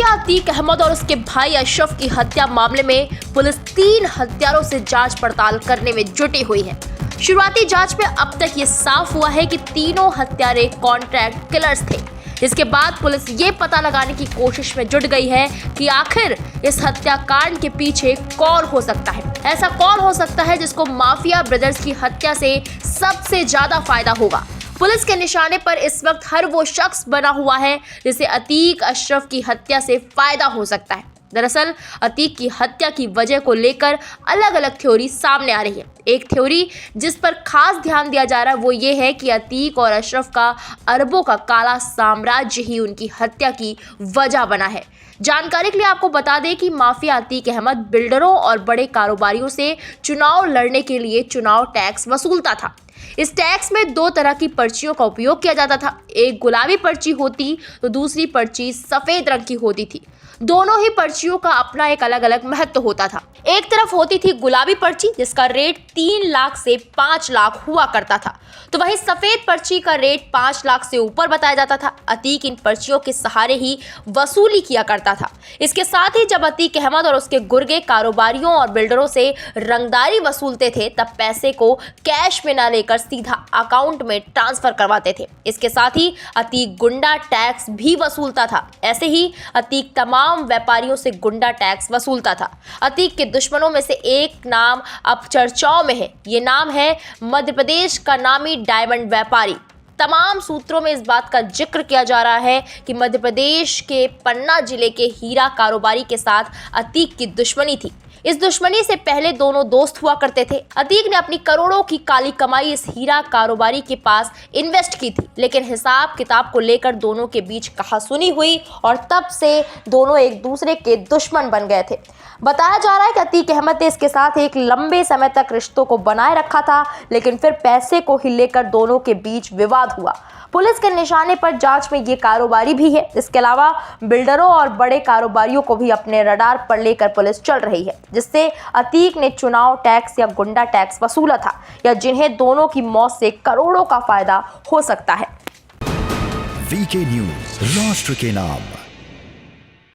Mafia Atiq Ahmad और उसके भाई अशरफ की हत्या मामले में पुलिस 3 हत्यारों से जांच पड़ताल करने में जुटी हुई है। शुरुआती जांच में अब तक ये साफ हुआ है कि तीनों हत्यारे कॉन्ट्रैक्ट किलर्स थे। इसके बाद पुलिस ये पता लगाने की कोशिश में जुट गई है कि आखिर इस हत्याकांड के पीछे कौन हो सकता है। ऐसा कौन हो सकता है जिसको माफिया ब्रदर्स की हत्या से सबसे ज्यादा फायदा होगा। पुलिस के निशाने पर इस वक्त हर वो शख्स बना हुआ है जिसे अतीक अशरफ की हत्या से फायदा हो सकता है। दरअसल अतीक की हत्या की वजह को लेकर अलग अलग थ्योरी सामने आ रही है। एक थ्योरी जिस पर खास ध्यान दिया जा रहा है वो ये है कि अतीक और अशरफ का अरबों का काला साम्राज्य ही उनकी हत्या की वजह बना है। जानकारी के लिए आपको बता दें कि माफिया अतीक अहमद बिल्डरों और बड़े कारोबारियों से चुनाव लड़ने के लिए चुनाव टैक्स वसूलता था। इस टैक्स में 2 तरह की पर्चियों का उपयोग किया जाता था। एक गुलाबी पर्ची होती तो दूसरी पर्ची सफेद रंग की होती थी। दोनों ही पर्चियों का अपना एक अलग अलग महत्व होता था। एक तरफ होती थी गुलाबी पर्ची जिसका रेट 3 लाख से 5 लाख हुआ करता था, तो वहीं सफेद पर्ची का रेट 5 लाख से ऊपर बताया जाता था। अतीक इन पर्चियों के सहारे ही वसूली किया करता था। इसके साथ ही जब अतीक अहमद और उसके गुर्गे कारोबारियों और बिल्डरों से रंगदारी वसूलते थे तब पैसे को कैश में न लेकर सीधा अकाउंट में ट्रांसफर करवाते थे। इसके साथ ही अतीक गुंडा टैक्स भी वसूलता था। ऐसे ही अतीक तमाम व्यापारियों से गुंडा टैक्स वसूलता था। अतीक के दुश्मनों में से एक नाम अब चर्चाओं में है। ये नाम है मध्य प्रदेश का नामी डायमंड व्यापारी। तमाम सूत्रों में इस बात का जिक्र किया जा रहा है कि मध्य प्रदेश के पन्ना जिले के हीरा कारोबारी के साथ अतीक की दुश्मनी थी। इस दुश्मनी से पहले दोनों दोस्त हुआ करते थे। अतीक ने अपनी करोड़ों की काली कमाई इस हीरा कारोबारी के पास इन्वेस्ट की थी, लेकिन हिसाब किताब को लेकर दोनों के बीच कहासुनी हुई और तब से दोनों एक दूसरे के दुश्मन बन गए थे। बताया जा रहा है कि अतीक अहमद ने इसके साथ एक लंबे समय तक रिश्तों को बनाए रखा था, लेकिन फिर पैसे को ही लेकर दोनों के बीच विवाद हुआ। पुलिस के निशाने पर जांच में ये कारोबारी भी है। इसके अलावा बिल्डरों और बड़े कारोबारियों को भी अपने रडार पर लेकर पुलिस चल रही है, जिससे अतीक ने चुनाव टैक्स या गुंडा टैक्स वसूला था या जिन्हें दोनों की मौत से करोड़ों का फायदा हो सकता है। वीके न्यूज, राष्ट्र के नाम।